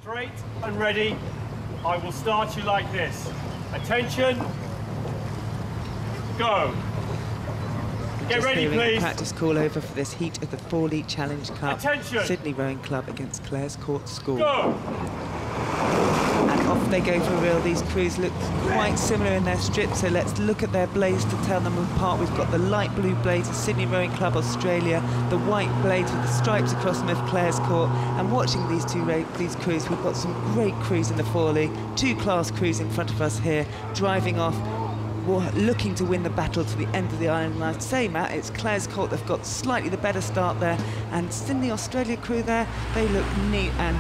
Straight and ready. I will start you like this. Attention. Go. Get ready, please. Practice call over for this heat of the Fawley Challenge Cup. Attention. Sydney Rowing Club against Clare's Court School. Go. And off they go for real. These crews look quite similar in their strips, so let's look at their blades to tell them apart. We've got the light blue blades of Sydney Rowing Club Australia, the white blades with the stripes across them of Clare's Court. And watching these crews, we've got some great crews in the Fawley, two class crews in front of us here, driving off, looking to win the battle to the end of the island. And I'd say, Matt, it's Clare's Court. They've got slightly the better start there, and Sydney Australia crew there, they look neat and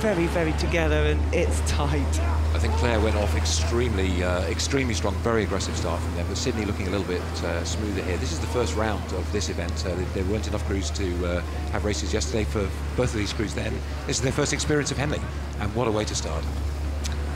very, very together, and it's tight. I think Clare went off extremely strong, very aggressive start from them, but Sydney looking a little bit smoother here. This is the first round of this event. There weren't enough crews to have races yesterday for both of these crews then. This is their first experience of Henley, and what a way to start.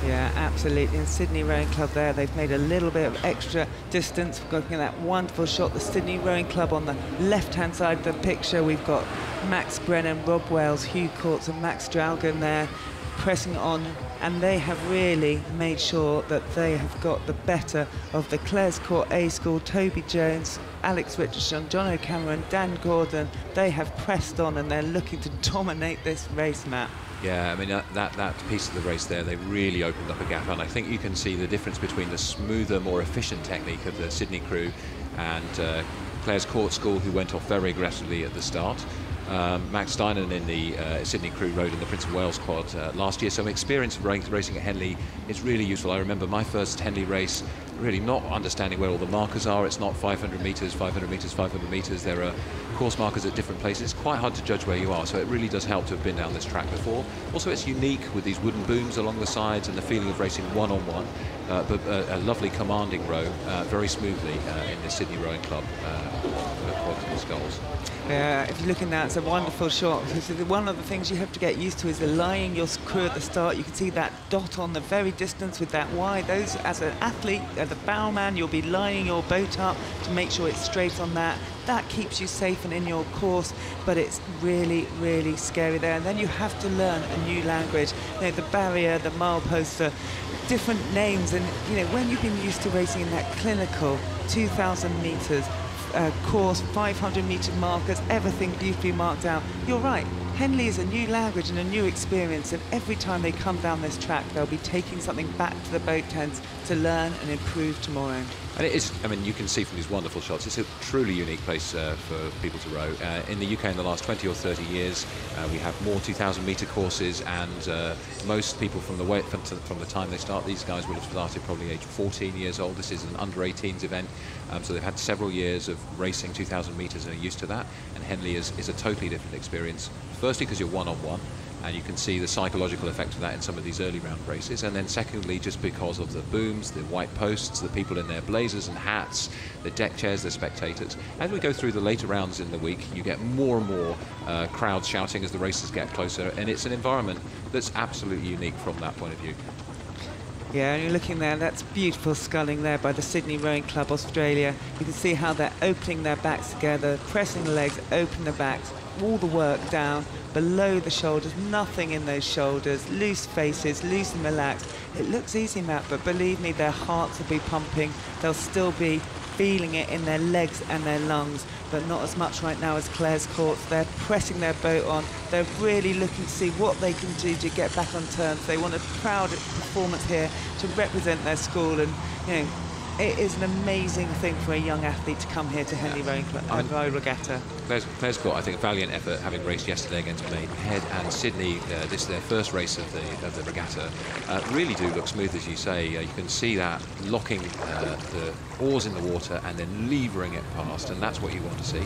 Yeah, absolutely. And Sydney Rowing Club there, they've made a little bit of extra distance. We've got that wonderful shot, the Sydney Rowing Club on the left-hand side of the picture. We've got Max Brennan, Rob Wales, Hugh Courts and Max Draugen there pressing on, and they have really made sure that they have got the better of the Clare's Court A School. Toby Jones, Alex Richardson, John O'Cameron, Dan Gordon, they have pressed on and they're looking to dominate this race, Matt. Yeah, I mean, that piece of the race there, they really opened up a gap, and I think you can see the difference between the smoother, more efficient technique of the Sydney crew and Clare's Court School, who went off very aggressively at the start. Max Steinen in the Sydney crew rode in the Prince of Wales quad last year, so experience of racing at Henley is really useful. I remember my first Henley race, really not understanding where all the markers are. It's not 500 metres, 500 metres, 500 metres. There are course markers at different places. It's quite hard to judge where you are, so it really does help to have been down this track before. Also, it's unique with these wooden booms along the sides and the feeling of racing one-on-one, but a lovely commanding row, very smoothly in the Sydney Rowing Club quads and sculls. Yeah, if you're looking at that, it's a wonderful shot. One of the things you have to get used to is aligning your crew at the start. You can see that dot on the very distance with that Y. Those, as an athlete, as a bowman, you'll be lining your boat up to make sure it's straight on that. That keeps you safe and in your course, but it's really, really scary there. And then you have to learn a new language. You know, the barrier, the mileposter, different names. And, you know, when you've been used to racing in that clinical 2,000 metres, course, 500-metre markers, everything beautifully marked out. You're right, Henley is a new language and a new experience, and every time they come down this track, they'll be taking something back to the boat tents to learn and improve tomorrow. And it is, I mean, you can see from these wonderful shots, it's a truly unique place for people to row. In the UK in the last 20 or 30 years, we have more 2,000-metre courses, and most people from the time they start, these guys will have started probably age 14 years old. This is an under-18s event, so they've had several years of racing 2,000 metres and are used to that. And Henley is a totally different experience. Firstly, because you're one-on-one, and you can see the psychological effect of that in some of these early round races. And then secondly, just because of the booms, the white posts, the people in their blazers and hats, the deck chairs, the spectators. As we go through the later rounds in the week, you get more and more crowds shouting as the races get closer, and it's an environment that's absolutely unique from that point of view. Yeah, and you're looking there, that's beautiful sculling there by the Sydney Rowing Club Australia. You can see how they're opening their backs together, pressing the legs, open the backs, all the work down below the shoulders, nothing in those shoulders, loose faces, loose and relaxed. It looks easy, Matt, but believe me, their hearts will be pumping. They'll still be feeling it in their legs and their lungs, but not as much right now as Clare's Courts. They're pressing their boat on. They're really looking to see what they can do to get back on terms. They want a proud performance here to represent their school, and, you know, it is an amazing thing for a young athlete to come here to Henley Royal Regatta. Clare's Court, I think, a valiant effort, having raced yesterday against Maidenhead and Sydney. This is their first race of the regatta. Really do look smooth, as you say. You can see that locking the oars in the water and then levering it past, and that's what you want to see.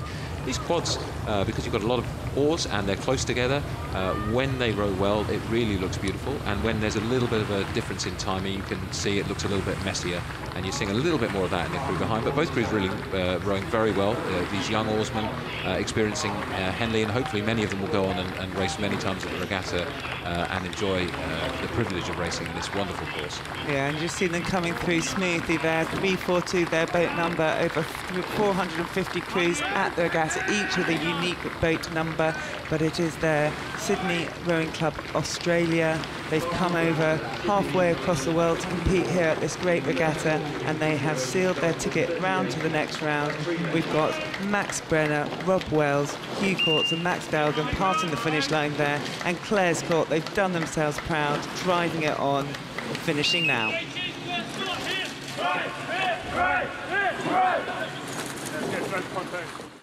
These quads, because you've got a lot of oars and they're close together, when they row well, it really looks beautiful. And when there's a little bit of a difference in timing, you can see it looks a little bit messier, and you're seeing a little bit more of that in the crew behind. But both crews really rowing very well. These young oarsmen experiencing Henley, and hopefully many of them will go on and race many times at the regatta and enjoy the privilege of racing in this wonderful course. Yeah, and you see them coming through smoothly there. 342, their boat number, over 450 crews at the regatta. names each with a unique boat number, but it is their Sydney Rowing Club Australia. They've come over halfway across the world to compete here at this great regatta, and they have sealed their ticket round to the next round. We've got Max Brenner, Rob Wells, Hugh Courts and Max Dalgan passing the finish line there, and Claire's Court, they've done themselves proud, driving it on, finishing now. Right. Let's get contact.